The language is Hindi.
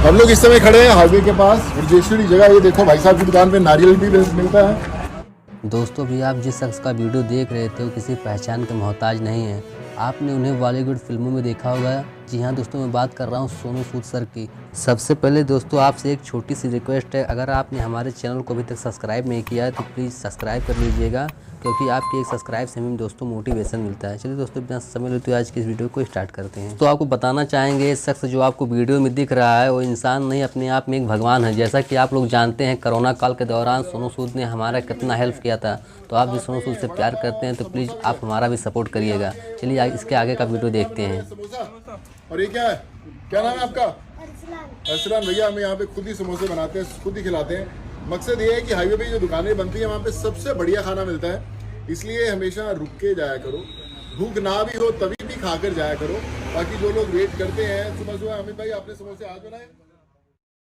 हम लोग इस समय खड़े हैं हाईवे के पास, ब्रजेश्वरी जगह। ये देखो भाई साहब की दुकान पे नारियल भी मिलता है। दोस्तों भी आप जिस शख्स का वीडियो देख रहे थे वो किसी पहचान के मोहताज नहीं है। आपने उन्हें बॉलीवुड फिल्मों में देखा होगा। जी हाँ दोस्तों, मैं बात कर रहा हूँ सोनू सूद सर की। सबसे पहले दोस्तों आपसे एक छोटी सी रिक्वेस्ट है, अगर आपने हमारे चैनल को अभी तक सब्सक्राइब नहीं किया है तो प्लीज़ सब्सक्राइब कर लीजिएगा, क्योंकि आपकी एक सब्सक्राइब से हमें दोस्तों मोटिवेशन मिलता है। चलिए दोस्तों बिना समय लेते हुए आज की इस वीडियो को स्टार्ट करते हैं। तो आपको बताना चाहेंगे इस शख्स जो आपको वीडियो में दिख रहा है वो इंसान नहीं, अपने आप में एक भगवान है। जैसा कि आप लोग जानते हैं कोरोना काल के दौरान सोनू सूद ने हमारा कितना हेल्प किया था। तो आप भी सोनू सूद से प्यार करते हैं तो प्लीज़ आप हमारा भी सपोर्ट करिएगा। चलिए इसके आगे का वीडियो देखते हैं। और ये क्या है, क्या नाम है आपका? अरसलान भैया। हम यहाँ पे खुद ही समोसे बनाते हैं, खुद ही खिलाते हैं। मकसद ये है कि हाईवे पे जो दुकानें बनती है वहाँ पे सबसे बढ़िया खाना मिलता है, इसलिए हमेशा रुक के जाया करो। भूख ना भी हो तभी भी खाकर जाया करो। बाकी जो लोग वेट करते हैं सुबह सुबह, अमित भाई आपने समोसे आज बनाए?